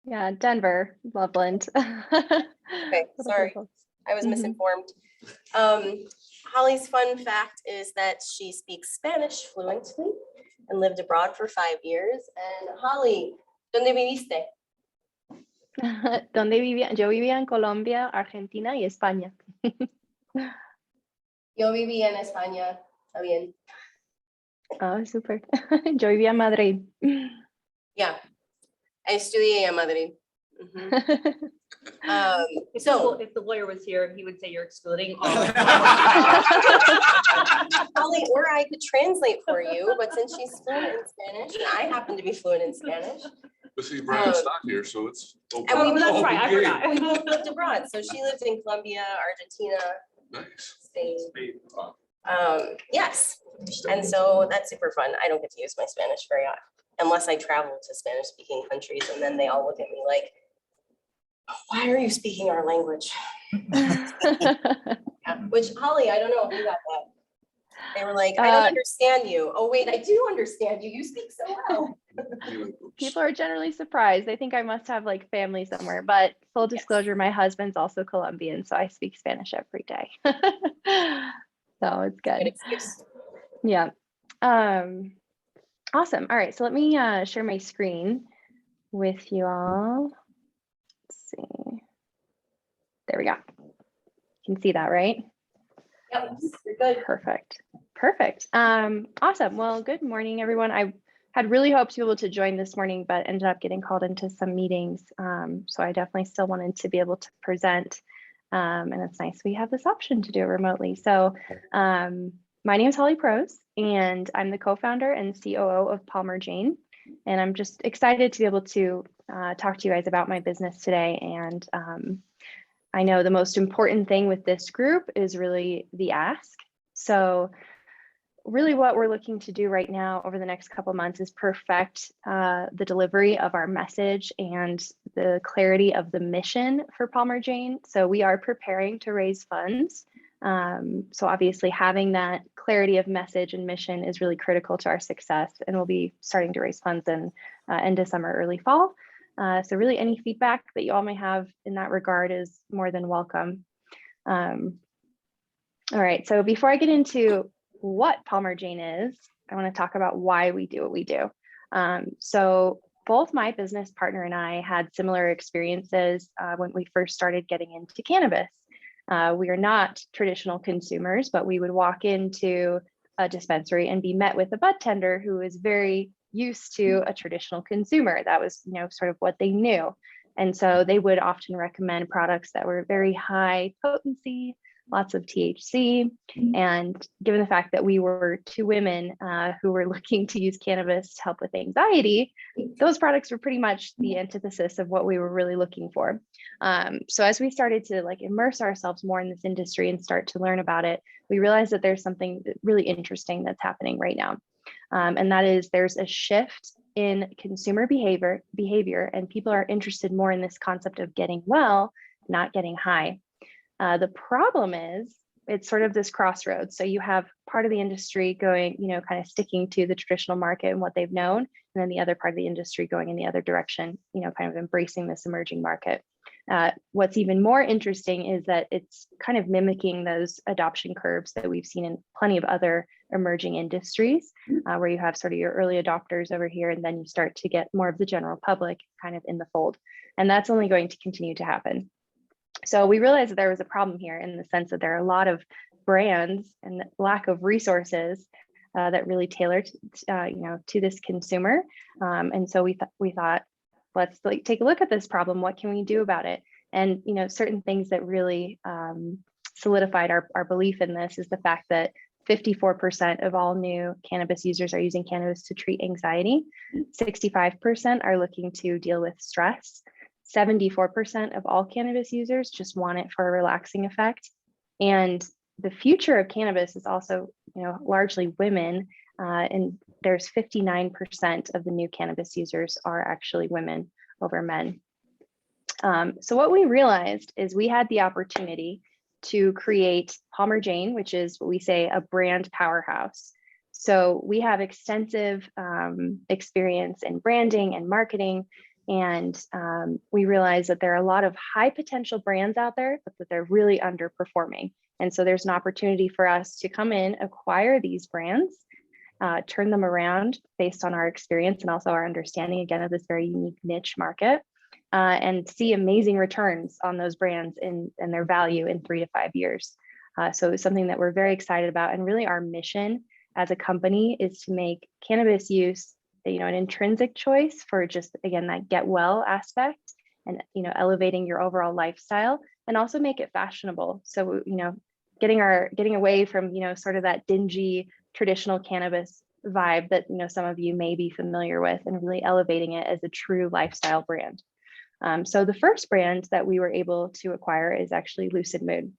Yeah, Denver, Loveland. Okay, sorry, I was misinformed. Holly's fun fact is that she speaks Spanish fluently and lived abroad for 5 years. And Holly, ¿dónde viviste? ¿Dónde vivía? Yo vivía en Colombia, Argentina y España. Yo vivía en España, está bien. Oh, súper. Yo vivía en Madrid. Yeah, I estudié en Madrid. So If the lawyer was here, he would say you're excluding all. Holly, or I could translate for you, but since she's fluent in Spanish, and I happen to be fluent in Spanish. But see, Brian's not here, so it's. And we that's right, I forgot. We both lived abroad, so she lived in Colombia, Argentina, Nice. Spain. Yes, and so that's super fun. I don't get to use my Spanish very often, unless I travel to Spanish-speaking countries, and then they all look at me like, why are you speaking our language? Which, Holly, I don't know if you got that. They were like, I don't understand you. Oh, wait, I do understand you. You speak so well. People are generally surprised. They think I must have like family somewhere, but full disclosure, my husband's also Colombian, so I speak Spanish every day. So it's good. Good excuse. Yeah. Awesome. All right, so let me share my screen with you all. Let's see. There we go. You can see that, right? Yep, you're good. Perfect. Perfect. Awesome. Well, good morning, everyone. I had really hoped to be able to join this morning, but ended up getting called into some meetings. So I definitely still wanted to be able to present. And it's nice we have this option to do it remotely. So my name is Holly Prose, and I'm the co-founder and COO of Palmer Jane. And I'm just excited to be able to talk to you guys about my business today. And I know the most important thing with this group is really the ask. So really what we're looking to do right now over the next couple months is perfect the delivery of our message and the clarity of the mission for Palmer Jane. So we are preparing to raise funds. So obviously having that clarity of message and mission is really critical to our success, and we'll be starting to raise funds in end of summer, early fall. So really any feedback that you all may have in that regard is more than welcome. All right, so before I get into what Palmer Jane is, I want to talk about why we do what we do. So both my business partner and I had similar experiences when we first started getting into cannabis. We are not traditional consumers, but we would walk into a dispensary and be met with a bud tender who is very used to a traditional consumer. That was, sort of what they knew. And so they would often recommend products that were very high potency, lots of THC. And given the fact that we were two women who were looking to use cannabis to help with anxiety, those products were pretty much the antithesis of what we were really looking for. So as we started to immerse ourselves more in this industry and start to learn about it, we realized that there's something really interesting that's happening right now. And that is there's a shift in consumer behavior, and people are interested more in this concept of getting well, not getting high. The problem is it's sort of this crossroads. So you have part of the industry going, kind of sticking to the traditional market and what they've known, and then the other part of the industry going in the other direction, kind of embracing this emerging market. What's even more interesting is that it's kind of mimicking those adoption curves that we've seen in plenty of other emerging industries, where you have sort of your early adopters over here, and then you start to get more of the general public kind of in the fold. And that's only going to continue to happen. So we realized that there was a problem here in the sense that there are a lot of brands and lack of resources that really tailor to this consumer. And so we thought, let's take a look at this problem. What can we do about it? And certain things that really solidified our belief in this is the fact that 54% of all new cannabis users are using cannabis to treat anxiety. 65% are looking to deal with stress. 74% of all cannabis users just want it for a relaxing effect. And the future of cannabis is also, largely women. And there's 59% of the new cannabis users are actually women over men. So what we realized is we had the opportunity to create Palmer Jane, which is what we say a brand powerhouse. So we have extensive experience in branding and marketing, And we realized that there are a lot of high potential brands out there, but that they're really underperforming. And so there's an opportunity for us to come in, acquire these brands, turn them around based on our experience and also our understanding, again, of this very unique niche market, and see amazing returns on those brands and their value in 3 to 5 years. So it's something that we're very excited about. And really our mission as a company is to make cannabis use, an intrinsic choice for just, again, that get well aspect and, elevating your overall lifestyle, and also make it fashionable. So, getting away from, sort of that dingy traditional cannabis vibe that, some of you may be familiar with, and really elevating it as a true lifestyle brand. So the first brand that we were able to acquire is actually Lucid Mood.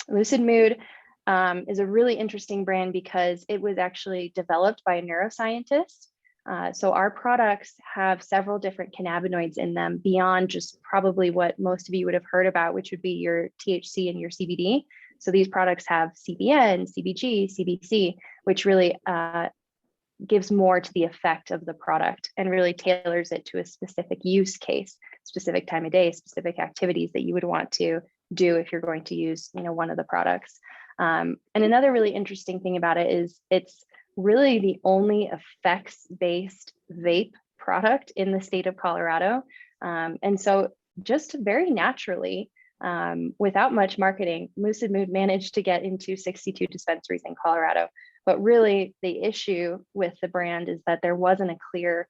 Lucid Mood is a really interesting brand because it was actually developed by a neuroscientist. So our products have several different cannabinoids in them beyond just probably what most of you would have heard about, which would be your THC and your CBD. So these products have CBN, CBG, CBC, which really gives more to the effect of the product and really tailors it to a specific use case, specific time of day, specific activities that you would want to do if you're going to use, one of the products. And another really interesting thing about it is it's really the only effects-based vape product in the state of Colorado. And so just very naturally, without much marketing, Lucid Mood managed to get into 62 dispensaries in Colorado. But really the issue with the brand is that there wasn't a clear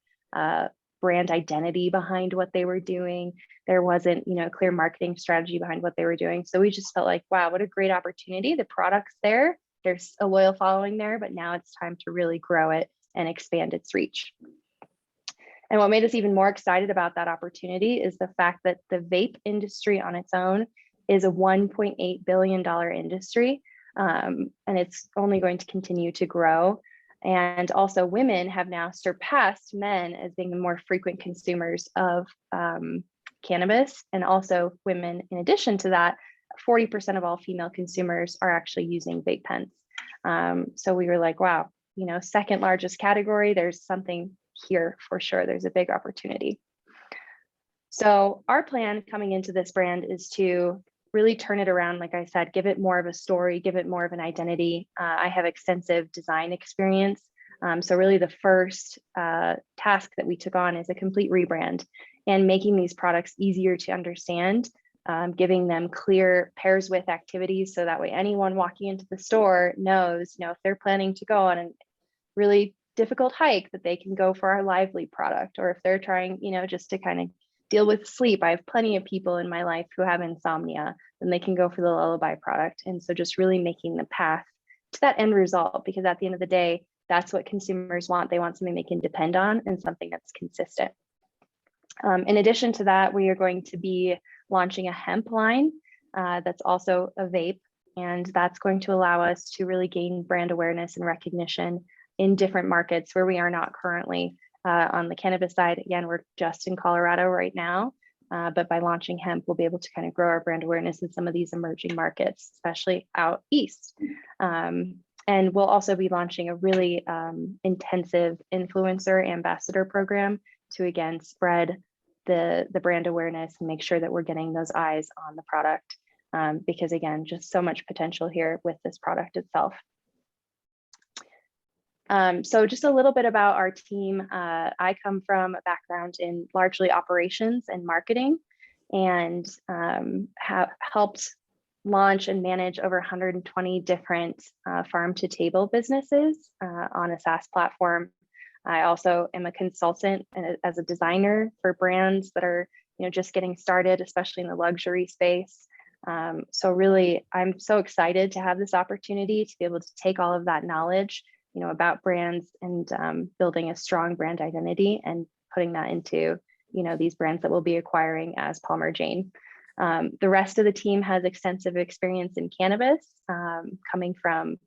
brand identity behind what they were doing. There wasn't, a clear marketing strategy behind what they were doing. So we just felt like, wow, what a great opportunity. The product's there. There's a loyal following there, but now it's time to really grow it and expand its reach. And what made us even more excited about that opportunity is the fact that the vape industry on its own is a $1.8 billion industry, and it's only going to continue to grow. And also women have now surpassed men as being the more frequent consumers of cannabis. And also women, in addition to that, 40% of all female consumers are actually using vape pens. So we were like, wow, second largest category, there's something here for sure. There's a big opportunity. So our plan coming into this brand is to really turn it around. Like I said, give it more of a story, give it more of an identity. I have extensive design experience. So really the first task that we took on is a complete rebrand and making these products easier to understand, giving them clear pairs with activities. So that way anyone walking into the store knows, if they're planning to go on a really difficult hike, that they can go for our Lively product, or if they're trying, just to kind of deal with sleep. I have plenty of people in my life who have insomnia, then they can go for the Lullaby product. And so just really making the path to that end result, because at the end of the day, that's what consumers want. They want something they can depend on and something that's consistent. In addition to that, we are going to be launching a hemp line that's also a vape, and that's going to allow us to really gain brand awareness and recognition in different markets where we are not currently. On the cannabis side, again, we're just in Colorado right now, but by launching hemp, we'll be able to kind of grow our brand awareness in some of these emerging markets, especially out east. And we'll also be launching a really intensive influencer ambassador program to, again, spread the brand awareness and make sure that we're getting those eyes on the product, because again, just so much potential here with this product itself. So just a little bit about our team. I come from a background in largely operations and marketing, and have helped launch and manage over 120 different farm to table businesses on a SaaS platform. I also am a consultant as a designer for brands that are just getting started, especially in the luxury space. So really, I'm so excited to have this opportunity to be able to take all of that knowledge about brands and building a strong brand identity and putting that into, these brands that we'll be acquiring as Palmer Jane. The rest of the team has extensive experience in cannabis, coming from,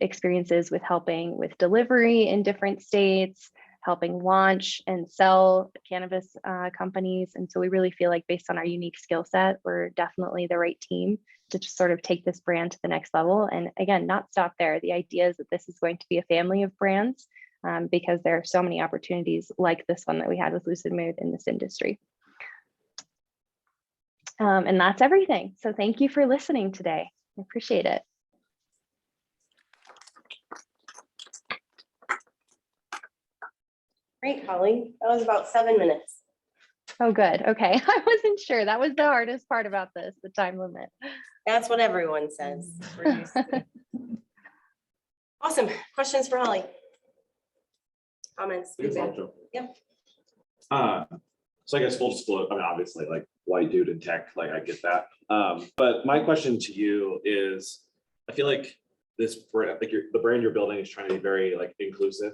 experiences with helping with delivery in different states, helping launch and sell cannabis companies. And so we really feel like based on our unique skill set, we're definitely the right team to just sort of take this brand to the next level. And again, not stop there. The idea is that this is going to be a family of brands because there are so many opportunities like this one that we had with Lucid Mood in this industry. And that's everything. So thank you for listening today. I appreciate it. Great, Holly. That was about 7 minutes. Oh, good. Okay. I wasn't sure. That was the hardest part about this, the time limit. That's what everyone says. We're used to it. Awesome. Questions for Holly? Comments? feedback? Yep. So I guess full disclosure, I mean, obviously, like white dude in tech, like I get that. But my question to you is, I feel like this brand, like the brand you're building is trying to be very like inclusive,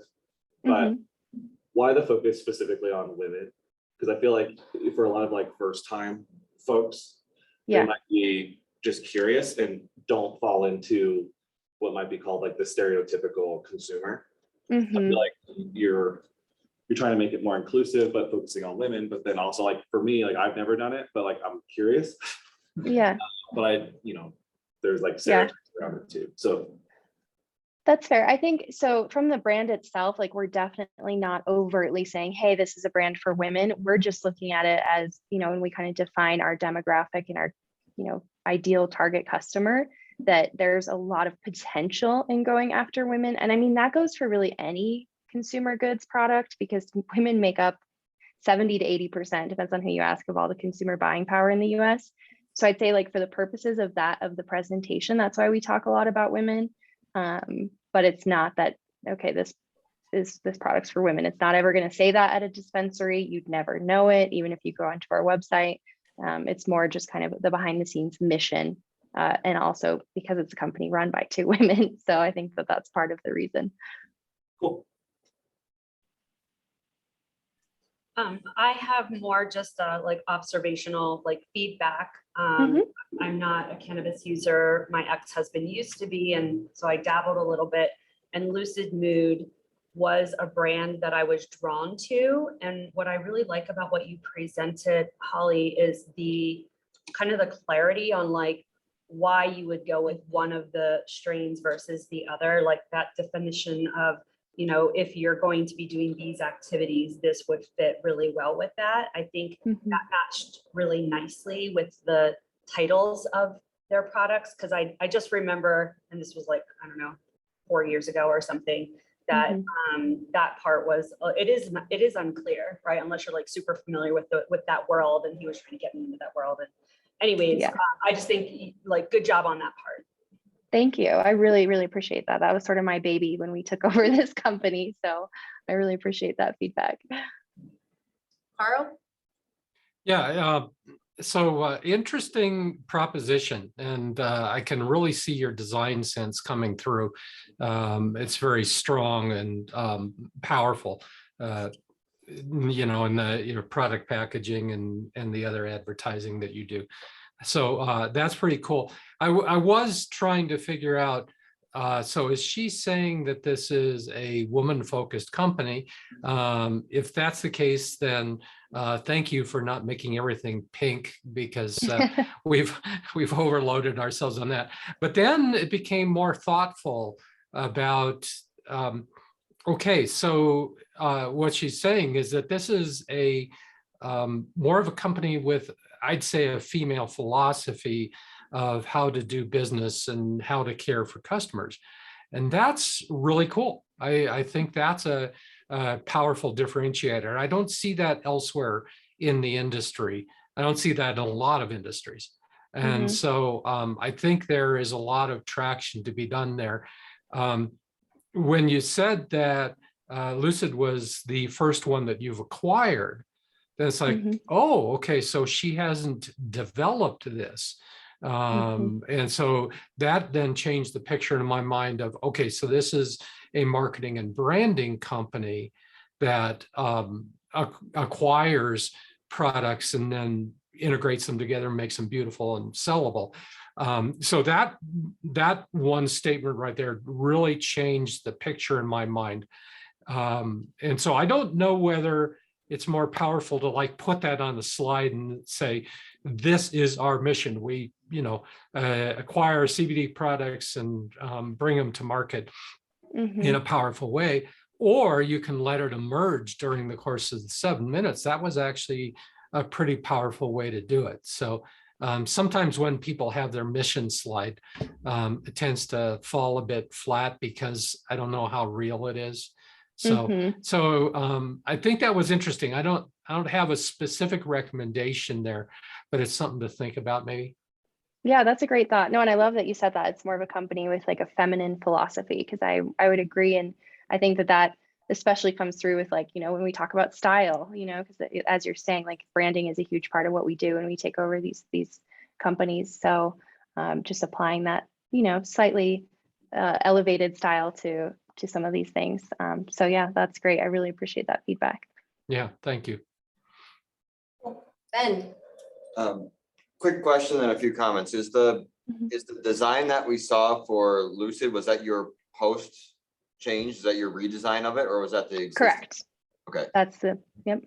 but why the focus specifically on women? Because I feel like for a lot of like first time folks, they might be just curious and don't fall into what might be called like the stereotypical consumer. I feel like you're trying to make it more inclusive, but focusing on women. But then also like for me, like I've never done it, but like I'm curious. Yeah. But there's like stereotypes around it too. So that's fair. I think so from the brand itself, like we're definitely not overtly saying, hey, this is a brand for women. We're just looking at it as, when we kind of define our demographic and our, ideal target customer, that there's a lot of potential in going after women. And I mean, that goes for really any consumer goods product, because women make up 70 to 80%, depends on who you ask, of all the consumer buying power in the US. So I'd say like for the purposes of the presentation, that's why we talk a lot about women. But it's not that, okay, this product's for women. It's not ever going to say that at a dispensary. You'd never know it, even if you go onto our website. It's more just kind of the behind the scenes mission. And also because it's a company run by 2 women. So I think that that's part of the reason. cool. I have more just like observational like feedback. I'm not a cannabis user. My ex-husband used to be, and so I dabbled a little bit. And Lucid Mood was a brand that I was drawn to. And what I really like about what you presented, Holly, is the kind of the clarity on like why you would go with one of the strains versus the other, like that definition of, if you're going to be doing these activities, this would fit really well with that. I think that matched really nicely with the titles of their products. Cause I just remember, and this was like, I don't know, 4 years ago or something, that that part was, it is unclear, right? Unless you're like super familiar with that world, and he was trying to get me into that world. And anyways, I just think like good job on that part. Thank you. I really, really appreciate that. That was sort of my baby when we took over this company. So I really appreciate that feedback. Carl? Yeah, so interesting proposition, and I can really see your design sense coming through. It's very strong and powerful, in the product packaging and the other advertising that you do. So that's pretty cool. I was trying to figure out, so is she saying that this is a woman-focused company? If that's the case, then thank you for not making everything pink, because we've overloaded ourselves on that. But then it became more thoughtful about, okay, so what she's saying is that this is a more of a company with, I'd say, a female philosophy of how to do business and how to care for customers. And that's really cool. I think that's a powerful differentiator. I don't see that elsewhere in the industry. I don't see that in a lot of industries. And so I think there is a lot of traction to be done there. When you said that Lucid was the first one that you've acquired, then it's like, oh, okay, so she hasn't developed this. And so that then changed the picture in my mind of, okay, so this is a marketing and branding company that acquires products and then integrates them together and makes them beautiful and sellable. So that one statement right there really changed the picture in my mind. And so I don't know whether it's more powerful to like put that on the slide and say, this is our mission. We, acquire CBD products and bring them to market in a powerful way, or you can let it emerge during the course of the 7 minutes. That was actually a pretty powerful way to do it. So sometimes when people have their mission slide, it tends to fall a bit flat because I don't know how real it is. So, I think that was interesting. I don't have a specific recommendation there, but it's something to think about maybe. Yeah, that's a great thought. No, and I love that you said that it's more of a company with like a feminine philosophy, because I would agree. And I think that especially comes through with, like, when we talk about style, because as you're saying, like, branding is a huge part of what we do when we take over these companies. So just applying that, slightly elevated style to some of these things. So yeah, that's great. I really appreciate that feedback. Yeah, thank you. Ben, Quick question and a few comments. Is the Mhm. design that we saw for Lucid, was that your post change? Is that your redesign of it, or was that the existing? Correct. Okay. That's yep.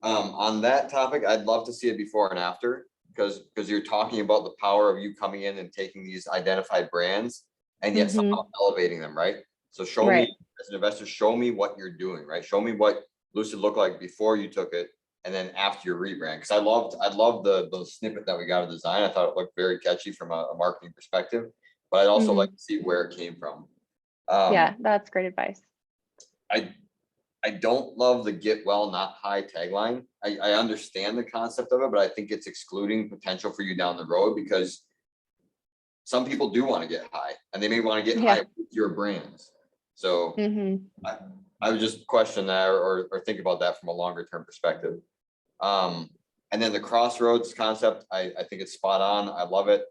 On that topic, I'd love to see it before and after, because you're talking about the power of you coming in and taking these identified brands and yet somehow elevating them, right? So show Right. me, as an investor, show me what you're doing, right? Show me what Lucid looked like before you took it and then after your rebrand. Because I loved the snippet that we got of design. I thought it looked very catchy from a marketing perspective, but I'd also like to see where it came from. Yeah, that's great advice. I don't love the get well, not high tagline. I understand the concept of it, but I think it's excluding potential for you down the road, because some people do want to get high and they may want to get high with your brands. So I would just question that or think about that from a longer term perspective. And then the crossroads concept, I think it's spot on. I love it.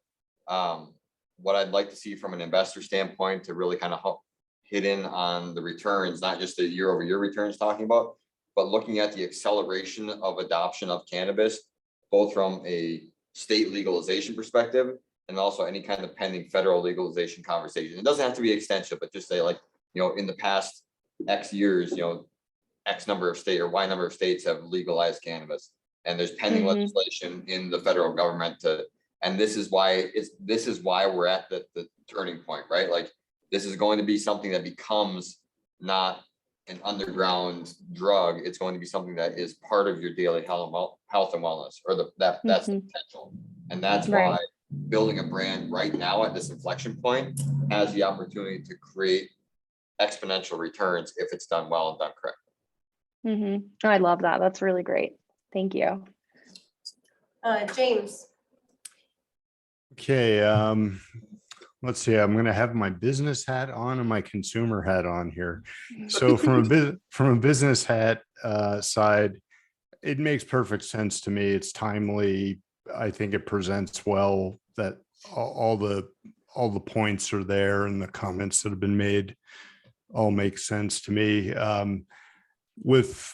What I'd like to see from an investor standpoint to really kind of help hit in on the returns, not just the year-over-year returns talking about, but looking at the acceleration of adoption of cannabis, both from a state legalization perspective and also any kind of pending federal legalization conversation. It doesn't have to be extensive, but just say, like, in the past X years, X number of state or Y number of states have legalized cannabis, and there's pending legislation in the federal government and this is why we're at the turning point, right? Like, this is going to be something that becomes not an underground drug. It's going to be something that is part of your daily health and wellness, or that's the potential. And that's why building a brand right now at this inflection point has the opportunity to create exponential returns if it's done well and done correctly. I love that. That's really great. Thank you. James. Okay, let's see. I'm going to have my business hat on and my consumer hat on here. So from a business hat side, it makes perfect sense to me. It's timely. I think it presents well. That all the points are there, and the comments that have been made all make sense to me. With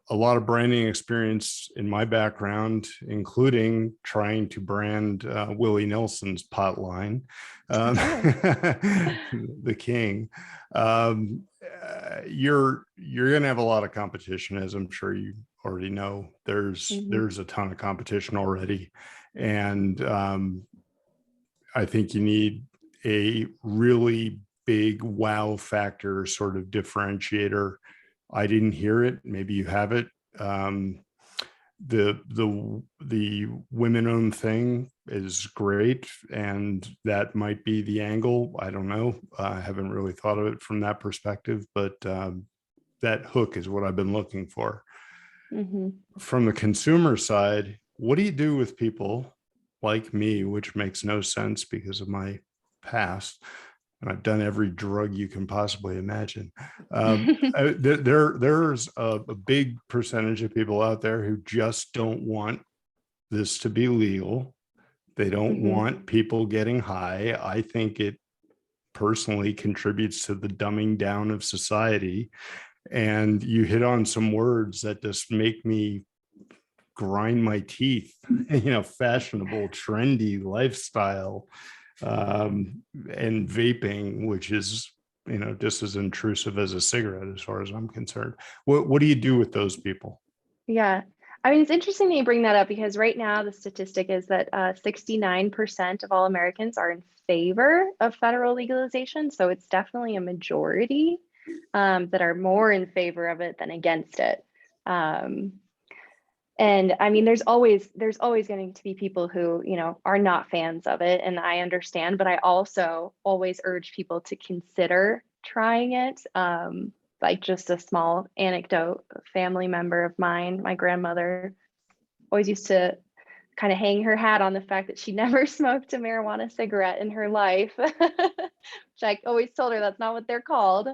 a lot of branding experience in my background, including trying to brand Willie Nelson's pot line, the king. You're going to have a lot of competition, as I'm sure you already know. There's a ton of competition already, and I think you need a really big wow factor sort of differentiator. I didn't hear it. Maybe you have it. The women-owned thing is great, and that might be the angle. I don't know. I haven't really thought of it from that perspective, but that hook is what I've been looking for. From the consumer side, what do you do with people like me, which makes no sense because of my past? And I've done every drug you can possibly imagine. There's a big percentage of people out there who just don't want this to be legal. They don't want people getting high. I think it personally contributes to the dumbing down of society. And you hit on some words that just make me grind my teeth, fashionable, trendy lifestyle. And vaping, which is, just as intrusive as a cigarette, as far as I'm concerned. What do you do with those people? Yeah, I mean, it's interesting that you bring that up, because right now the statistic is that 69% of all Americans are in favor of federal legalization. So it's definitely a majority. that are more in favor of it than against it. And I mean, there's always going to be people who, you know, are not fans of it, and I understand, but I also always urge people to consider trying it. Like just a small anecdote, a family member of mine, my grandmother always used to kind of hang her hat on the fact that she never smoked a marijuana cigarette in her life, which I always told her that's not what they're called.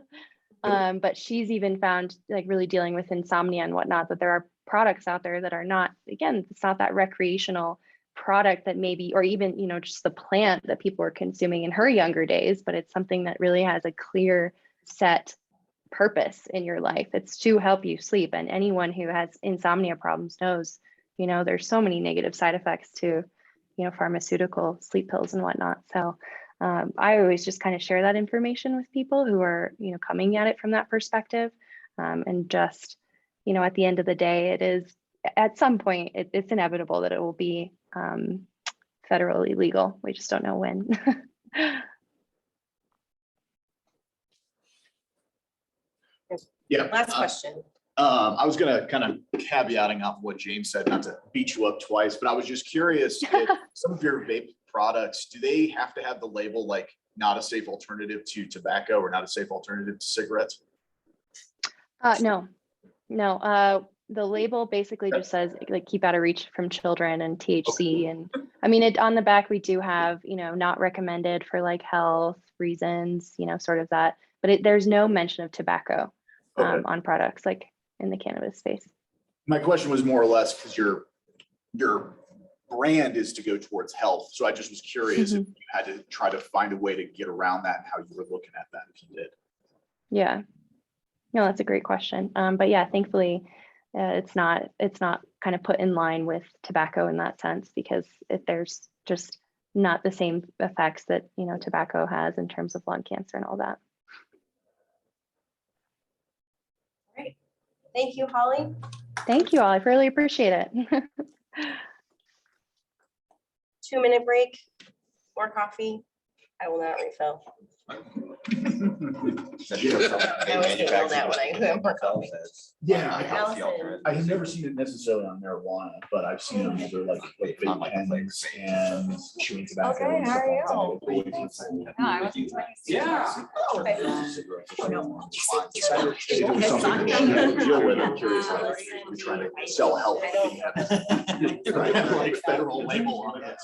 But she's even found, like really dealing with insomnia and whatnot, that there are products out there that are not, again, it's not that recreational product that maybe, or even, you know, just the plant that people were consuming in her younger days, but it's something that really has a clear set purpose in your life. It's to help you sleep. And anyone who has insomnia problems knows, you know, there's so many negative side effects to, you know, pharmaceutical sleep pills and whatnot. So I always just kind of share that information with people who are, you know, coming at it from that perspective. And just, you know, at the end of the day, it is at some point, it's inevitable that it will be federally legal. We just don't know when. Yeah. Last question. I was gonna kind of caveating off what James said, not to beat you up twice, but I was just curious if some of your vape products, do they have to have the label like not a safe alternative to tobacco or not a safe alternative to cigarettes? No. The label basically just says like keep out of reach from children and THC. And I mean, on the back, we do have, you know, not recommended for like health reasons, you know, sort of that, but there's no mention of tobacco on products like in the cannabis space. My question was more or less because your brand is to go towards health. So I just was curious if you had to try to find a way to get around that and how you were looking at that if you did. Yeah, no, that's a great question. But yeah, thankfully, it's not kind of put in line with tobacco in that sense, because if there's just not the same effects that, you know, tobacco has in terms of lung cancer and all that. Thank you, Holly. Thank you all. I really appreciate it. 2-minute break, more coffee. I will not refill. I always get yelled at when I have more coffee. Yeah, Allison. I have never seen it necessarily on marijuana, but I've seen them either like vape pens and chewing tobacco. Okay, and how stuff are like you? that. Yeah. Okay. It was something that you have to deal with. I'm curious how you're trying to sell health. Like federal label on it.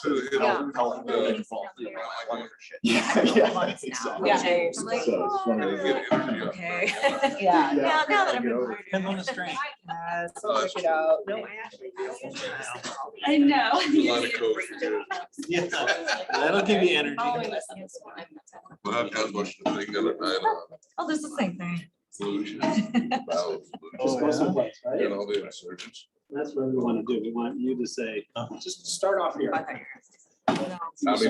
Yeah. Yeah. Okay. Yeah. Now that I'm. Depends on the strength. Check it out. I know. A lot of code for you. Yeah, that'll give you energy. But I was watching the thing the other night on Oh, this is the same thing. pollution, bowel pollution, and all the insurgents. That's what we want to do. We want you to say, just start off here. I mean,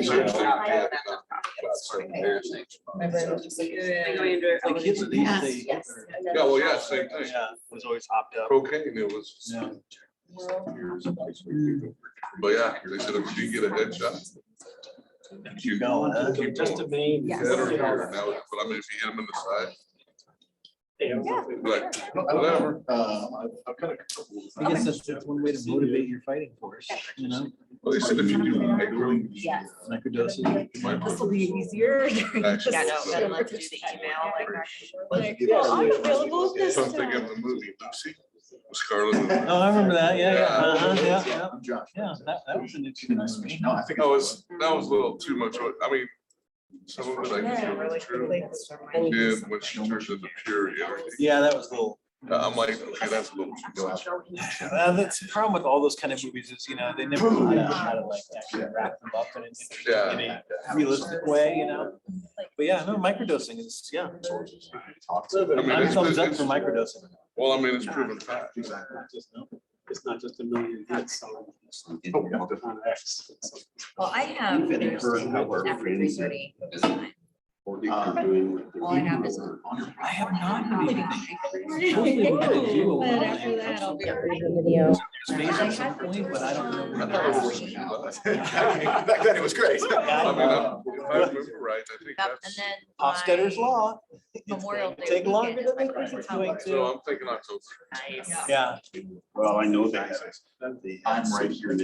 seriously, yeah, about 7 years. My brain was just like, The kids these days. Yes. Yeah, well, yeah, same thing. Yeah, was always hopped up. Cocaine, it was. Yeah. But yeah, they said if you get a headshot. Keep going, huh? Just to main. Head or here, now, but I mean, if you hit them in the side. Like, whatever. I've got a couple. I guess that's one way to motivate your fighting force, you know? Well, they said if you do micro. Yes. Microdosing. This will be easier. Yeah, no, but let's do the email, like, I'm available this So I'm thinking time. of the movie Lucy, with Scarlett. Oh, I remember that. Yeah, yeah. Uh-huh, yeah, yeah. I'm Josh. Yeah, that was an interesting. Nice to meet you. No, I think. That was a little too much. I mean, some of it I can feel is true. And when she turns into pure energy, Yeah, that was a little. I'm like, okay, that's a little too much. That's the problem with all those kind of movies is, you know, they never know how to like actually wrap them up in a realistic way, you know? But yeah, no, microdosing is, yeah. I mean, I'm thumbs up it's- for microdosing. Well, I mean, it's proven fact. It's not just a million hits on X. Well, I have. After 3:30. All I have is. I have not. But after that, I'll be. video. space at some point, but I don't know. I thought it was worse than you thought. Back then it was great. I mean, if I remember right, I think Yep, and that's, then Hofstadter's by law. Memorial Day Take longer weekend is than my we think first it's time. going so to. I'm thinking October. Nice. Yeah. Well, I know that. I'm right here.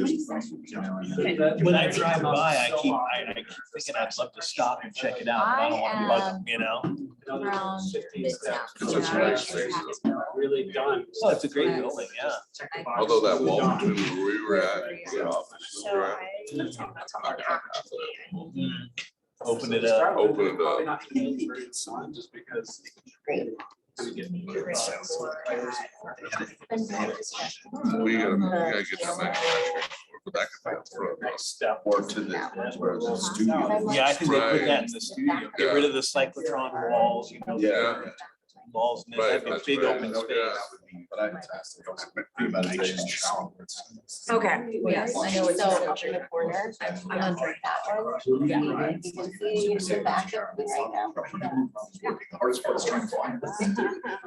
When I drive by, I keep thinking I'd love to stop and check it out, but I don't want to bug them, you know? Around midtown. That's what I say, so. Really done. Oh, it's a great building, yeah. Although that wall between where we were at, the offices So were at, Open it up. open it up. Just because. We gotta get that manufacturing, but that could be up front. Step. Or to the, where the studio. Yeah, I think they put that in the Right. studio. Get rid of the cyclotron walls, you know. Yeah. Walls, and Right, then have a that's big right. open Oh, space. yeah. But I Okay, yes, I know it's So so up in the corner, I'm under that one. Yeah. You can see the back of me right now. The hardest part is trying to find.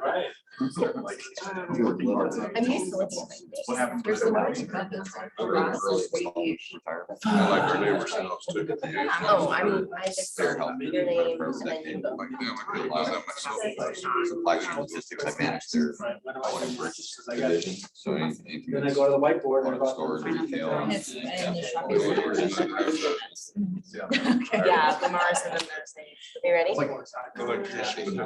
Right. I'm used to living like this. What happens? There's a large campus across the street. I like our neighbor's house too. Oh, I mean, I just Very said helpful. your name and then you go. Like them, I could allow that myself. Supply chain logistics, I manage their own and purchase division, so anything. Then I go to the whiteboard. and Product storage, retail. And it's in the yeah, shopping all the center. orders that have the- Yeah, the Mars and the Mars. You ready? Electrician.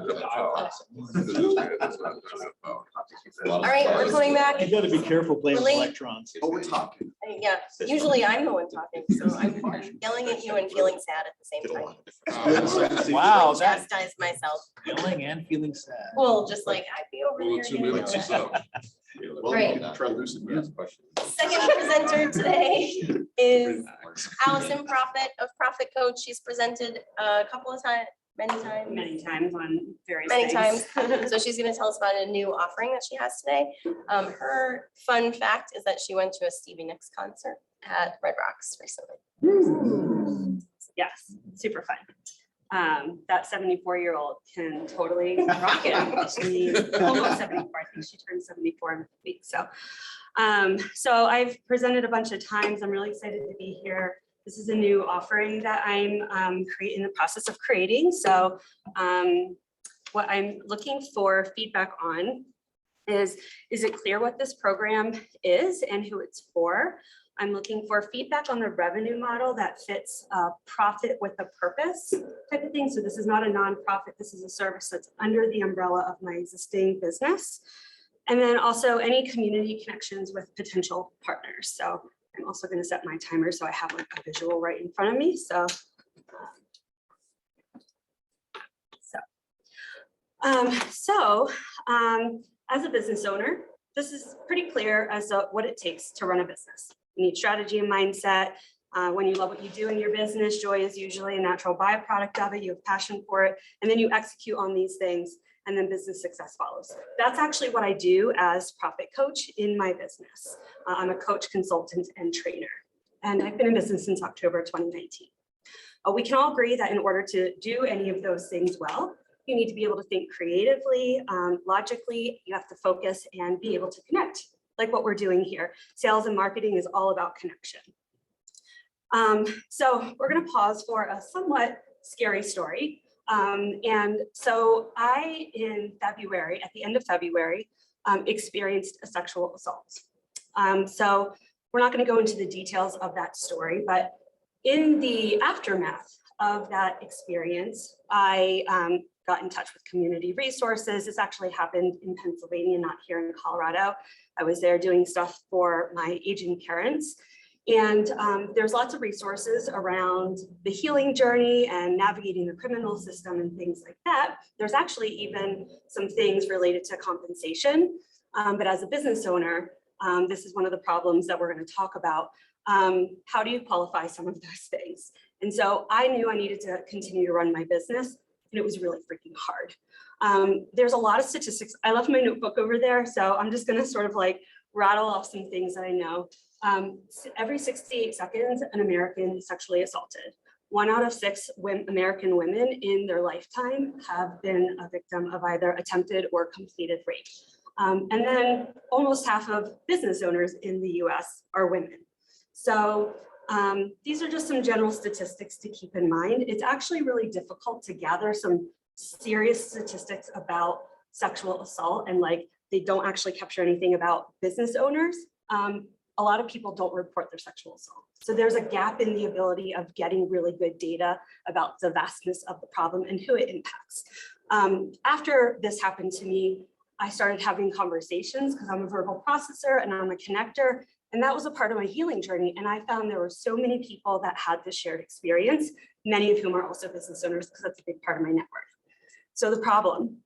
All right, we're coming back. You gotta be careful playing with Really? electrons. Oh, we're talking. Yeah, usually I'm the one talking, so I'm yelling at you and feeling sad at the same time. Wow, that Chastise myself. feeling and feeling sad. Well, just like I'd be over Well, here. it's a doing minute, that. so. Well, Right. you can try loosening it. Second presenter today is Alison Proffit of Profit Coach. She's presented a couple of times, many times on various many things. times. So she's going to tell us about a new offering that she has today. Her fun fact is that she went to a Stevie Nicks concert at Red Rocks recently. Yes, super fun. That 74-year-old can totally rock it. She almost 74, I think she turned 74 in a week. So I've presented a bunch of times. I'm really excited to be here. This is a new offering that I'm in the process of creating. So what I'm looking for feedback on is it clear what this program is and who it's for? I'm looking for feedback on the revenue model that fits profit with a purpose type of thing. So this is not a nonprofit. This is a service that's under the umbrella of my existing business. And then also any community connections with potential partners. So I'm also going to set my timer so I have like a visual right in front of me. So as a business owner, this is pretty clear as to what it takes to run a business. You need strategy and mindset. When you love what you do in your business, joy is usually a natural byproduct of it. You have passion for it, and then you execute on these things, and then business success follows. That's actually what I do as Profit Coach in my business. I'm a coach, consultant, and trainer, and I've been in business since October 2019. We can all agree that in order to do any of those things well, you need to be able to think creatively, logically. You have to focus and be able to connect, like what we're doing here. Sales and marketing is all about connection. So we're going to pause for a somewhat scary story. And so I, in February, at the end of February, experienced a sexual assault. So we're not going to go into the details of that story, but in the aftermath of that experience, I got in touch with community resources. This actually happened in Pennsylvania, not here in Colorado. I was there doing stuff for my aging parents. And there's lots of resources around the healing journey and navigating the criminal system and things like that. There's actually even some things related to compensation. But as a business owner, this is one of the problems that we're going to talk about. How do you qualify some of those things? And so I knew I needed to continue to run my business, and it was really freaking hard. There's a lot of statistics. I left my notebook over there, so I'm just going to sort of like rattle off some things that I know. Every 68 seconds, an American is sexually assaulted. 1 out of 6 American women in their lifetime have been a victim of either attempted or completed rape. And then almost half of business owners in the US are women. So these are just some general statistics to keep in mind. It's actually really difficult to gather some serious statistics about sexual assault, and like they don't actually capture anything about business owners. A lot of people don't report their sexual assault. So there's a gap in the ability of getting really good data about the vastness of the problem and who it impacts. After this happened to me, I started having conversations because I'm a verbal processor and I'm a connector. And that was a part of my healing journey. And I found there were so many people that had this shared experience, many of whom are also business owners, because that's a big part of my network. So the problem,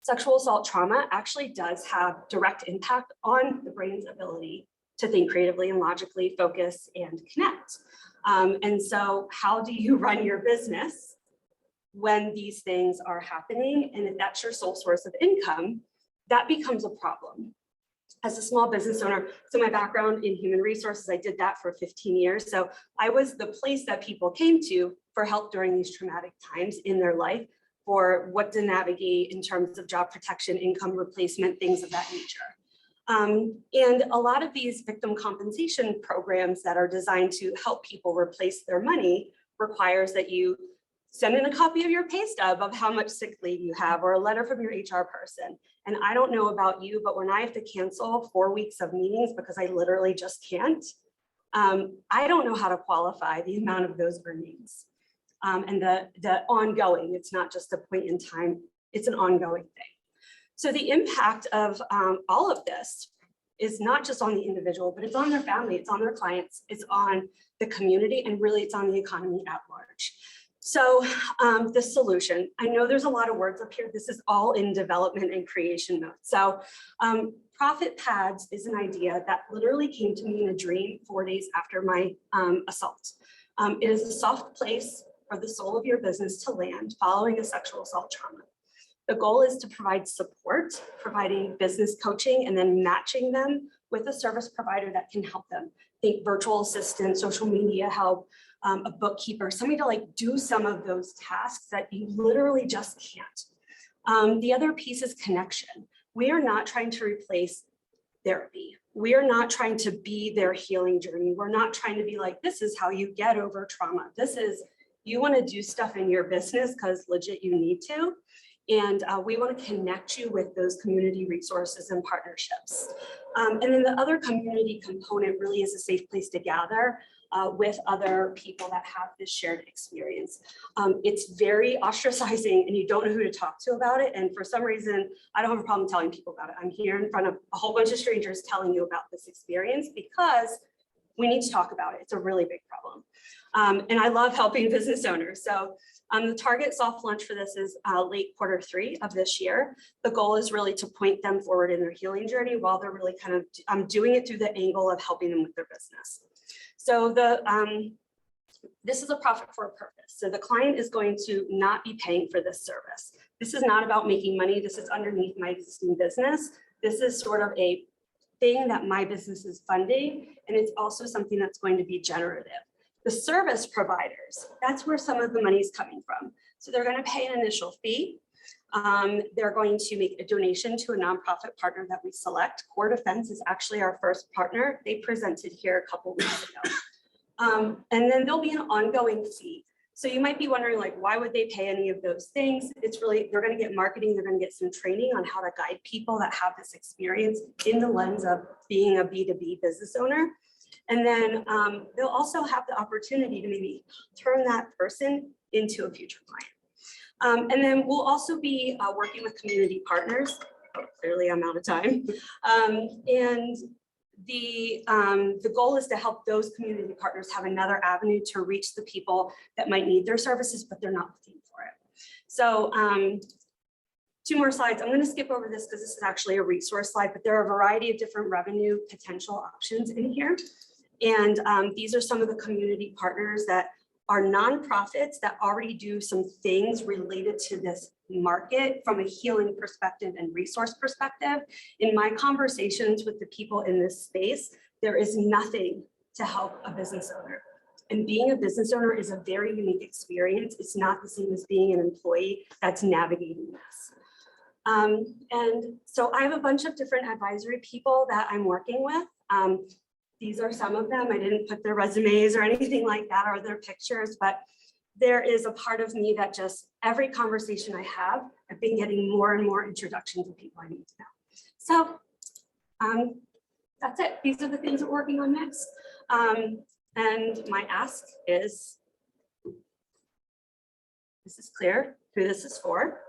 sexual assault trauma actually does have direct impact on the brain's ability to think creatively and logically, focus and connect. And so how do you run your business when these things are happening? And if that's your sole source of income, that becomes a problem. As a small business owner, so my background in human resources, I did that for 15 years. So I was the place that people came to for help during these traumatic times in their life, for what to navigate in terms of job protection, income replacement, things of that nature. And a lot of these victim compensation programs that are designed to help people replace their money requires that you send in a copy of your pay stub of how much sick leave you have, or a letter from your HR person. And I don't know about you, but when I have to cancel 4 weeks of meetings because I literally just can't, I don't know how to qualify the amount of those earnings. And the ongoing, it's not just a point in time, it's an ongoing thing. So the impact of all of this is not just on the individual, but it's on their family, it's on their clients, it's on the community, and really it's on the economy at large. So the solution, I know there's a lot of words up here. This is all in development and creation mode. So Proffit Pads is an idea that literally came to me in a dream 4 days after my assault. It is a soft place for the soul of your business to land following a sexual assault trauma. The goal is to provide support, providing business coaching, and then matching them with a service provider that can help them. Think virtual assistant, social media help, a bookkeeper, somebody to like do some of those tasks that you literally just can't. The other piece is connection. We are not trying to replace therapy. We are not trying to be their healing journey. We're not trying to be like, this is how you get over trauma. This is, you want to do stuff in your business because legit you need to. And we want to connect you with those community resources and partnerships. And then the other community component really is a safe place to gather with other people that have this shared experience. It's very ostracizing and you don't know who to talk to about it. And for some reason, I don't have a problem telling people about it. I'm here in front of a whole bunch of strangers telling you about this experience because we need to talk about it. It's a really big problem. And I love helping business owners. So the target soft launch for this is late Q3 of this year. The goal is really to point them forward in their healing journey while they're really kind of doing it through the angle of helping them with their business. So this is a profit for a purpose. So the client is going to not be paying for this service. This is not about making money. This is underneath my existing business. This is sort of a thing that my business is funding. And it's also something that's going to be generative. The service providers, that's where some of the money is coming from. So they're going to pay an initial fee. They're going to make a donation to a nonprofit partner that we select. Core Defense is actually our first partner. They presented here a couple weeks ago. And then there'll be an ongoing fee. So you might be wondering, like, why would they pay any of those things? It's really, they're going to get marketing. They're going to get some training on how to guide people that have this experience in the lens of being a B2B business owner. And then they'll also have the opportunity to maybe turn that person into a future client. And then we'll also be working with community partners. Oh, clearly I'm out of time. And the goal is to help those community partners have another avenue to reach the people that might need their services, but they're not looking for it. So 2 more slides. I'm going to skip over this because this is actually a resource slide, but there are a variety of different revenue potential options in here. And these are some of the community partners that are nonprofits that already do some things related to this market from a healing perspective and resource perspective. In my conversations with the people in this space, there is nothing to help a business owner. And being a business owner is a very unique experience. It's not the same as being an employee that's navigating this. And so I have a bunch of different advisory people that I'm working with. These are some of them. I didn't put their resumes or anything like that or their pictures, but there is a part of me that just every conversation I have, I've been getting more and more introductions of people I need to know. So that's it. These are the things we're working on next. And my ask is, this is clear who this is for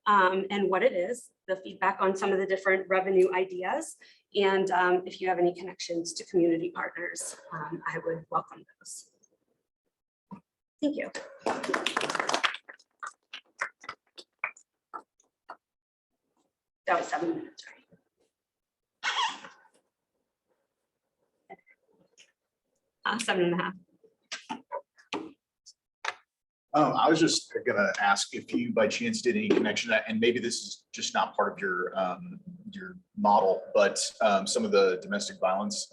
and what it is, the feedback on some of the different revenue ideas. And if you have any connections to community partners, I would welcome those. Thank you. That was 7 minutes, right? 7.5. I was just gonna ask if you by chance did any connection, and maybe this is just not part of your model, but some of the domestic violence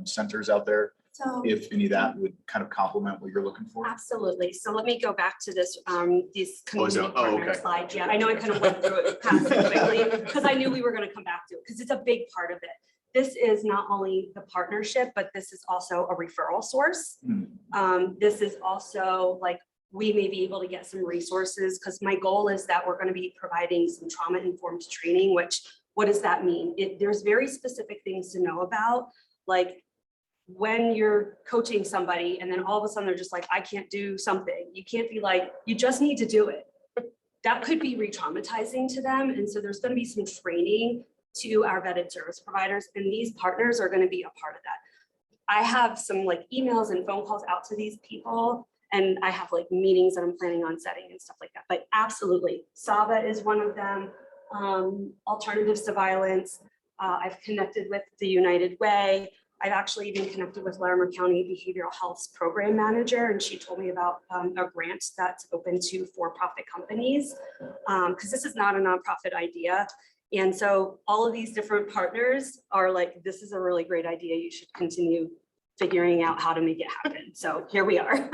centers out there, So if any of that would kind of complement what you're looking for. absolutely. So let me go back to this, these community okay. partner slides. Yeah, I know I kind of went through it past it quickly because I knew we were going to come back to it because it's a big part of it. This is not only the partnership, but this is also a referral source. This is also like, we may be able to get some resources because my goal is that we're going to be providing some trauma-informed training, which, what does that mean? There's very specific things to know about, like when you're coaching somebody and then all of a sudden they're just like, I can't do something. You can't be like, you just need to do it. That could be re-traumatizing to them. And so there's going to be some training to our vetted service providers, and these partners are going to be a part of that. I have some like emails and phone calls out to these people, and I have like meetings that I'm planning on setting and stuff like that. But absolutely, SAVA is one of them. Alternatives to Violence. I've connected with the United Way. I've actually even connected with Larimer County Behavioral Health's program manager, and she told me about a grant that's open to for-profit companies, because this is not a nonprofit idea. And so all of these different partners are like, this is a really great idea. You should continue figuring out how to make it happen. So here we are.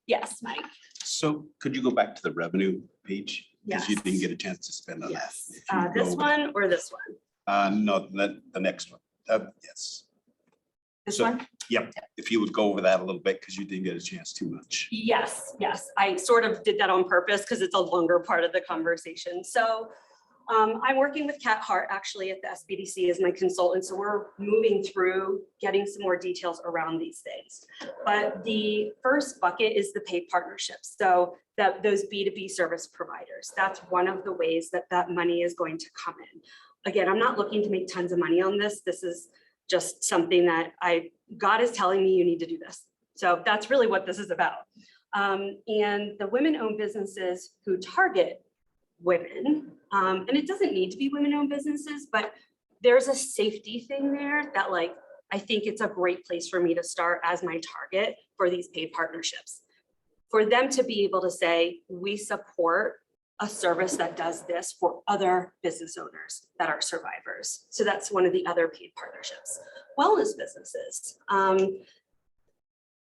Yes, Mike. So could you go back to the revenue page? Because you Yes. didn't get a chance to spend on that. Yes. If you This go- one or this one? No, the next one. Yes. This So- one? Yep. If you would go over that a little bit, because you didn't get a chance too much. Yes, yes. I sort of did that on purpose because it's a longer part of the conversation. So I'm working with Kat Hart actually at the SBDC as my consultant. So we're moving through getting some more details around these things. But the first bucket is the paid partnerships. So that those B2B service providers, that's one of the ways that that money is going to come in. Again, I'm not looking to make tons of money on this. This is just something that God is telling me you need to do this. So that's really what this is about. And the women-owned businesses who target women, and it doesn't need to be women-owned businesses, but there's a safety thing there that like, I think it's a great place for me to start as my target for these paid partnerships. For them to be able to say, we support a service that does this for other business owners that are survivors. So that's one of the other paid partnerships. Wellness businesses.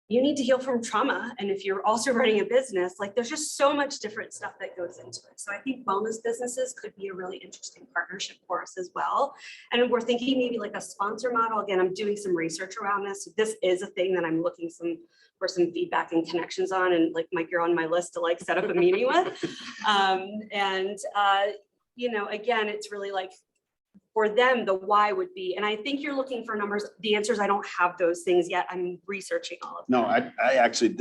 You need to heal from trauma. And if you're also running a business, like there's just so much different stuff that goes into it. So I think wellness businesses could be a really interesting partnership for us as well. And we're thinking maybe like a sponsor model. Again, I'm doing some research around this. This is a thing that I'm looking for some feedback and connections on, and like Mike, you're on my list to like set up a meeting with. You know, again, it's really like, for them, the why would be, and I think you're looking for numbers. The answers, I don't have those things yet. I'm researching all of them. No, I actually,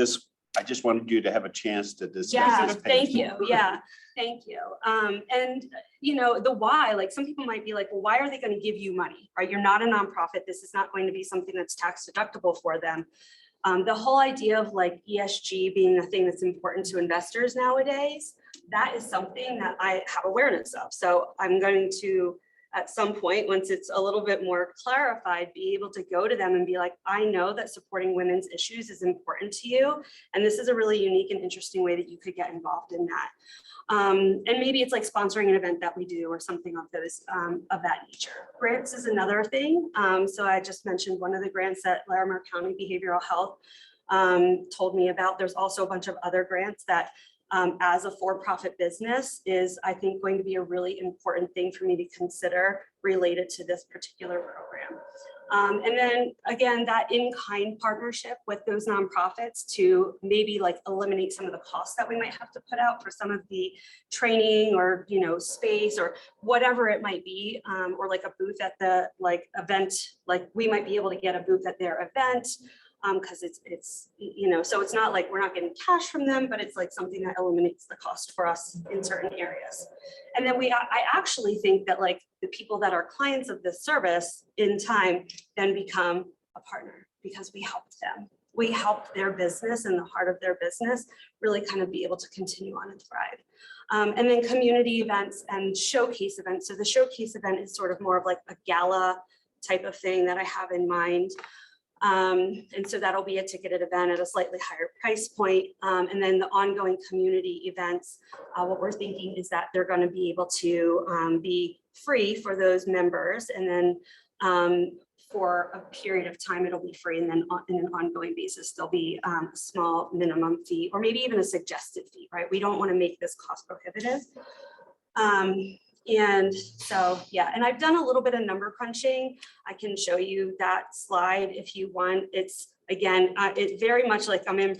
I just wanted you to have a chance to discuss. Yeah, this thank page you. more. Yeah, thank you. And you know, the why, like some people might be like, well, why are they going to give you money, right? You're not a nonprofit. This is not going to be something that's tax deductible for them. The whole idea of like ESG being a thing that's important to investors nowadays, that is something that I have awareness of. So I'm going to, at some point, once it's a little bit more clarified, be able to go to them and be like, I know that supporting women's issues is important to you. And this is a really unique and interesting way that you could get involved in that. And maybe it's like sponsoring an event that we do or something of those of that nature. Grants is another thing. So I just mentioned one of the grants that Larimer County Behavioral Health told me about. There's also a bunch of other grants that as a for-profit business is, I think, going to be a really important thing for me to consider related to this particular program. And then again, that in-kind partnership with those nonprofits to maybe like eliminate some of the costs that we might have to put out for some of the training or, you know, space or whatever it might be, or like a booth at the like event, like we might be able to get a booth at their event. Because it's, you know, so it's not like we're not getting cash from them, but it's like something that eliminates the cost for us in certain areas. And then I actually think that like the people that are clients of this service in time then become a partner because we helped them. We helped their business and the heart of their business really kind of be able to continue on and thrive. And then community events and showcase events. So the showcase event is sort of more of like a gala type of thing that I have in mind. And so that'll be a ticketed event at a slightly higher price point. And then the ongoing community events, what we're thinking is that they're going to be able to be free for those members. And then for a period of time, it'll be free. And then on an ongoing basis, there'll be a small minimum fee or maybe even a suggested fee, right? We don't want to make this cost prohibitive. And so, yeah, and I've done a little bit of number crunching. I can show you that slide if you want. It's, again, it's very much like I'm in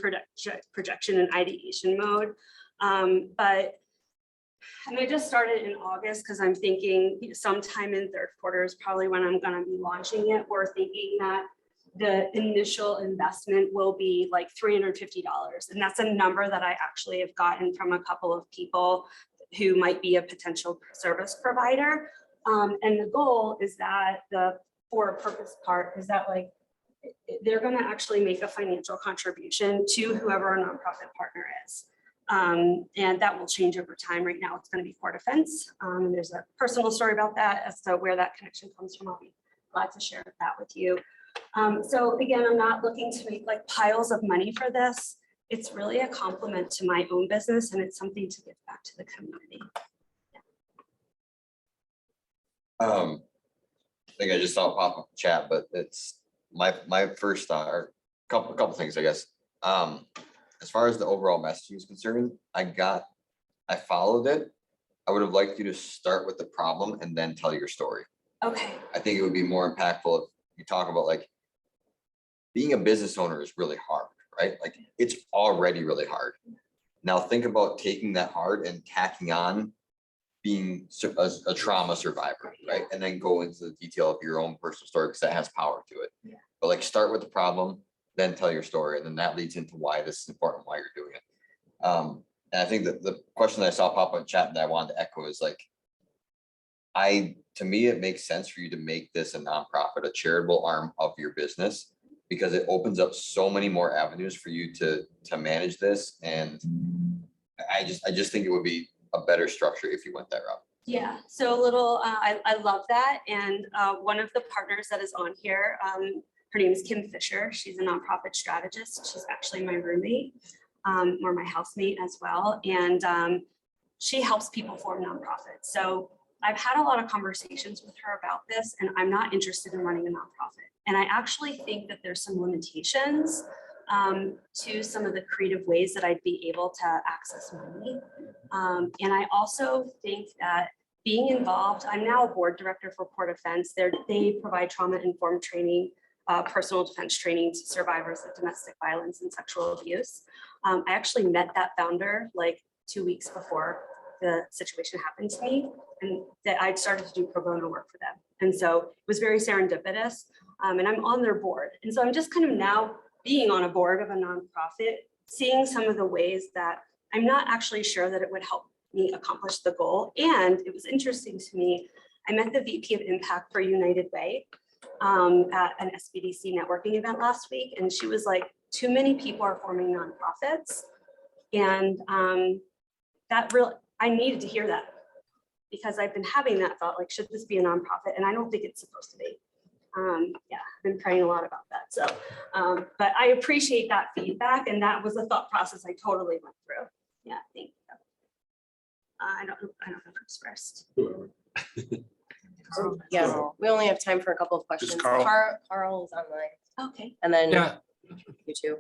projection and ideation mode. But and I just started in August because I'm thinking sometime in third quarter is probably when I'm going to be launching it. We're thinking that the initial investment will be like $350. And that's a number that I actually have gotten from a couple of people who might be a potential service provider. And the goal is that the for purpose part is that like, they're gonna actually make a financial contribution to whoever our nonprofit partner is. And that will change over time. Right now, it's gonna be for defense. And there's a personal story about that as to where that connection comes from. I'll be glad to share that with you. So again, I'm not looking to make like piles of money for this. It's really a compliment to my own business and it's something to give back to the community. I think I just saw it pop up in chat, but it's my first thought, or couple things, I guess. As far as the overall message is concerned, I followed it. I would have liked you to start with the problem and then tell your story. Okay. I think it would be more impactful if you talk about like being a business owner is really hard, right? Like it's already really hard. Now think about taking that hard and tacking on being a trauma survivor, right? And then go into the detail of your own personal story because that has power to it. Yeah. But like start with the problem, then tell your story. And then that leads into why this is important, why you're doing it. And I think that the question that I saw pop up in chat that I wanted to echo is like, to me, it makes sense for you to make this a nonprofit, a charitable arm of your business, because it opens up so many more avenues for you to manage this. And I just think it would be a better structure if you went that route. Yeah, so a little, I love that. And one of the partners that is on here, her name is Kim Fisher. She's a nonprofit strategist. She's actually my roommate or my housemate as well. And she helps people form nonprofits. So I've had a lot of conversations with her about this, and I'm not interested in running a nonprofit. And I actually think that there's some limitations to some of the creative ways that I'd be able to access money. And I also think that being involved, I'm now a board director for Core Defense. They provide trauma-informed training, personal defense training to survivors of domestic violence and sexual abuse. I actually met that founder like 2 weeks before the situation happened to me, and that I'd started to do pro bono work for them. And so it was very serendipitous, and I'm on their board. And so I'm just kind of now being on a board of a nonprofit, seeing some of the ways that I'm not actually sure that it would help me accomplish the goal. And it was interesting to me, I met the VP of Impact for United Way at an SBDC networking event last week. And she was like, too many people are forming nonprofits. And I needed to hear that because I've been having that thought, like, should this be a nonprofit? And I don't think it's supposed to be. Yeah, I've been praying a lot about that. So, but I appreciate that feedback. And that was a thought process I totally went through. Yeah, thank you. I don't know if I'm expressed. Yeah, we only have time for a couple of questions. Carl is online. Okay. And then Yeah. you too.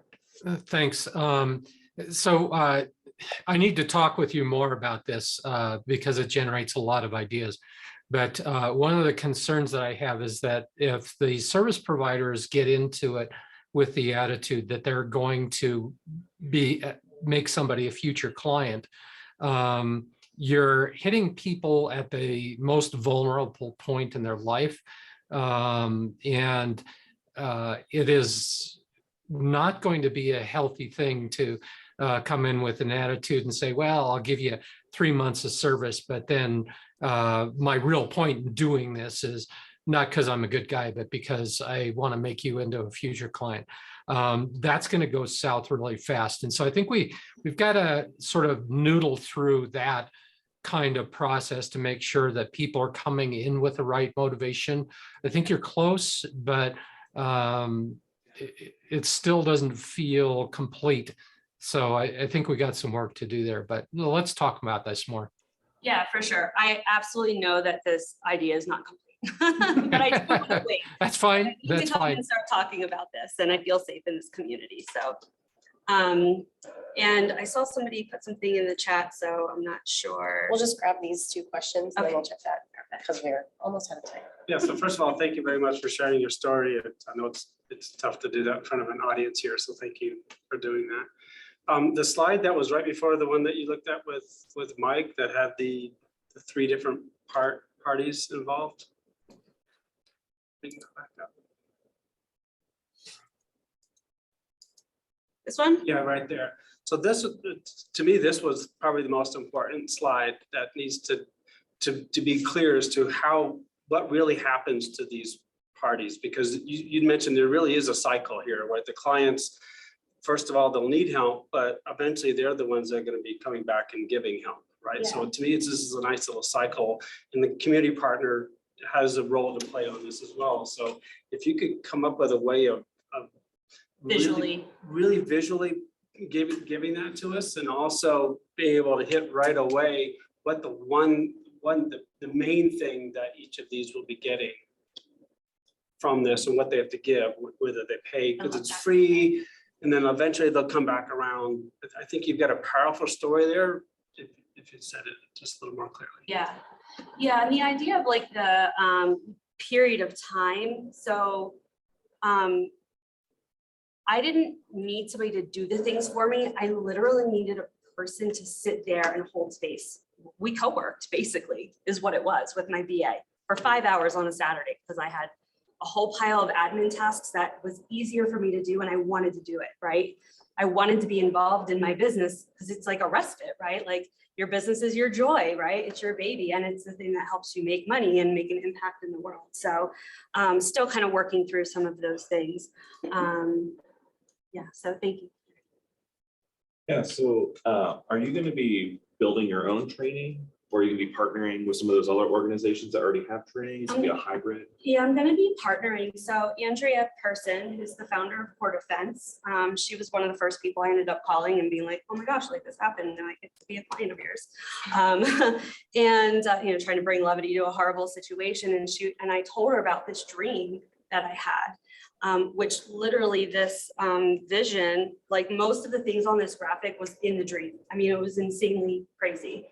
Thanks. So I need to talk with you more about this because it generates a lot of ideas. But one of the concerns that I have is that if the service providers get into it with the attitude that they're going to make somebody a future client, you're hitting people at the most vulnerable point in their life. And it is not going to be a healthy thing to come in with an attitude and say, well, I'll give you 3 months of service, but then my real point in doing this is not because I'm a good guy, but because I want to make you into a future client. That's going to go south really fast. And so I think we've got to sort of noodle through that kind of process to make sure that people are coming in with the right motivation. I think you're close, but it still doesn't feel complete. So I think we got some work to do there, but let's talk about this more. Yeah, for sure. I absolutely know that this idea is not complete, but I don't want to wait. That's fine. I need That's to come fine. and start talking about this, and I feel safe in this community. So, and I saw somebody put something in the chat, so I'm not sure. We'll just grab these 2 questions and then Okay. we'll check that because we're almost out of time. Yeah, so first of all, thank you very much for sharing your story. I know it's tough to do that in front of an audience here, so thank you for doing that. The slide that was right before the one that you looked at with Mike that had the 3 different parties involved. We can go back up. This one? Yeah, right there. So this, to me, this was probably the most important slide that needs to be clear as to what really happens to these parties, because you mentioned there really is a cycle here, right? The clients, first of all, they'll need help, but eventually they're the ones that are going to be coming back and giving help, right? Yeah. So to me, this is a nice little cycle, and the community partner has a role to play on this as well. So if you could come up with a way of really visually giving that to us, and also being able to hit right away what the main thing that each of these will be getting from this and what they have to give, whether they pay because it's free, and then eventually they'll come back around. I think you've got a powerful story there if you said it just a little more clearly. Yeah. Yeah, and the idea of like the period of time. So I didn't need somebody to do the things for me. I literally needed a person to sit there and hold space. We co-worked, basically, is what it was with my VA for 5 hours on a Saturday, because I had a whole pile of admin tasks that was easier for me to do, and I wanted to do it, right? I wanted to be involved in my business because it's like a respite, right? Like your business is your joy, right? It's your baby, and it's the thing that helps you make money and make an impact in the world. So still kind of working through some of those things. Yeah, so thank you. Yeah, so are you going to be building your own training, or are you going to be partnering with some of those other organizations that already have training? It's going to be a hybrid. Yeah, I'm going to be partnering. So Andrea Person, who's the founder of Core Defense, she was one of the first people I ended up calling and being like, oh my gosh, like this happened, and I get to be a client of yours. And trying to bring levity to a horrible situation. And I told her about this dream that I had, which literally this vision, like most of the things on this graphic was in the dream. I mean, it was insanely crazy.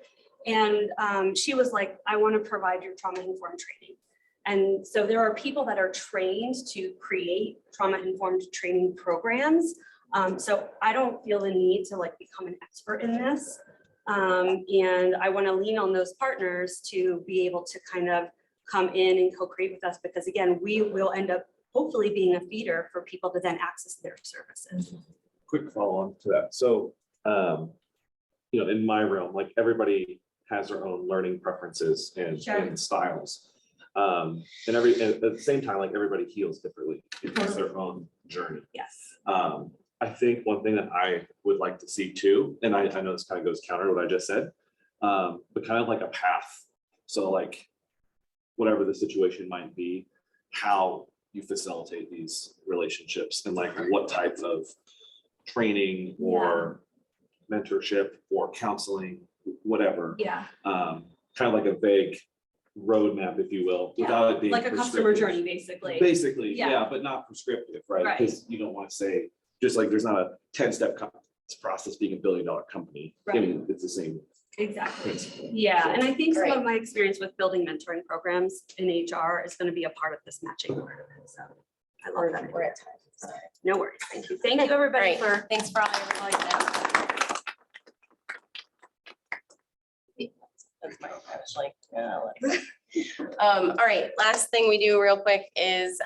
And she was like, I want to provide your trauma-informed training. And so there are people that are trained to create trauma-informed training programs. So I don't feel the need to like become an expert in this. And I want to lean on those partners to be able to kind of come in and co-create with us, because again, we will end up hopefully being a feeder for people to then access their services. Quick follow-on to that. So, in my realm, like everybody has their own learning preferences and, Sure. and styles. And at the same time, like everybody heals differently. It has their own journey. Yes. I think one thing that I would like to see too, and I know this kind of goes counter to what I just said, but kind of like a path. So like whatever the situation might be, how you facilitate these relationships and like what type of training or mentorship or counseling, whatever. Yeah. Kind of like a vague roadmap, if you will, without it being like a customer prescriptive. journey, basically. Basically, Yeah. yeah, but not prescriptive, right? Right. Because you don't want to say, just like there's not a 10-step this process being a $1 billion company. I mean, it's the same. Exactly. principle. Yeah, and I think some Right. of my experience with building mentoring programs in HR is going to be a part of this matching part of it. So I love that. We're at time. Sorry. No worries. Thank you. Thank you, everybody, All for. right, thanks for all your help. That's my, I was like, yeah, all right, last thing we do real quick is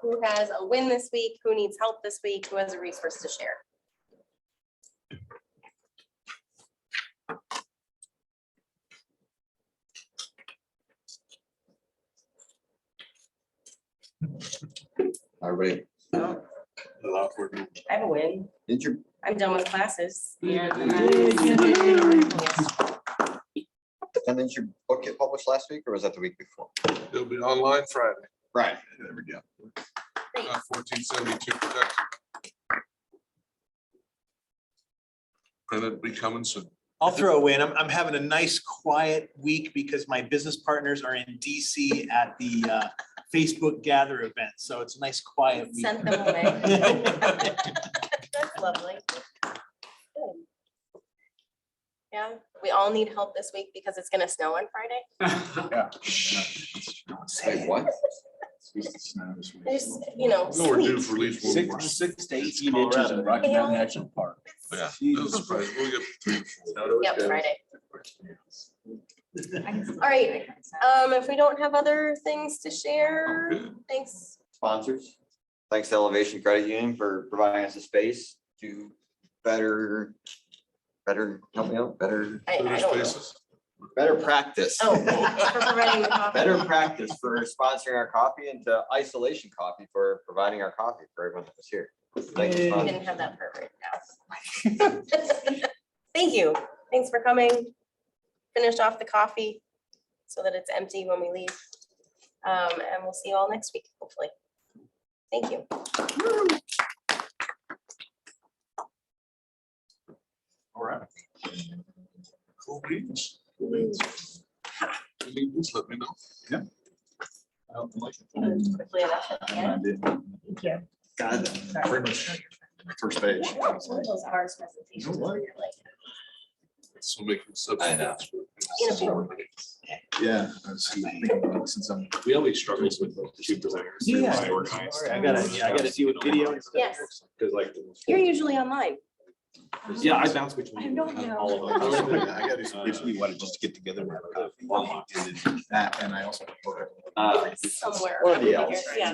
who has a win this week, who needs help this week, who has a resource to share? Everybody, I have a win. did you? I'm done with classes. And did your book get published last week or was that the week before? It'll be online Friday, Right, there we go. 1472 protection. Printed, be coming soon. I'll throw in, I'm having a nice quiet week because my business partners are in DC at the Facebook Gather event. So it's a nice quiet week. Sent them away. That's lovely. Good. Yeah, we all need help this week because it's gonna snow on Friday. Yeah. Say what? There's, you know, No, we're due sleet. for at least one more. 6 to 18 inches in Rocky Mountain National Park. Yeah, no surprise. We'll get 3 or 4. Yep, Friday. All right, if we don't have other things to share, Good. thanks. Sponsors. Thanks to Elevation Credit Union for providing us a space to better, help me out, better I don't know. Spaces. practice. Oh, for providing the coffee. Better practice for sponsoring our coffee and to Isolation Coffee for providing our coffee for everyone that was here. Thank you, We sponsors. didn't have that part right now. Thank you. Thanks for coming. Finished off the coffee so that it's empty when we leave. And we'll see you all next week, hopefully. Thank you. All right. Cool beans. Cool beans. You need this, let me know. Yeah. Quickly enough. Yeah. Thank you. God, very much. First page. One of those ours presentations where you're like, So make it I know. Yeah. I was thinking about it since I'm. We always struggle with those two presenters. They're Yeah. really organized. I gotta do a video and stuff. yes, Cause like. you're usually online. Yeah, I bounce between. I don't know. all of them. I gotta do some, we wanted just to get together and have a coffee. And then that, and I also. Uh, Somewhere. Or the I figured, else. yeah.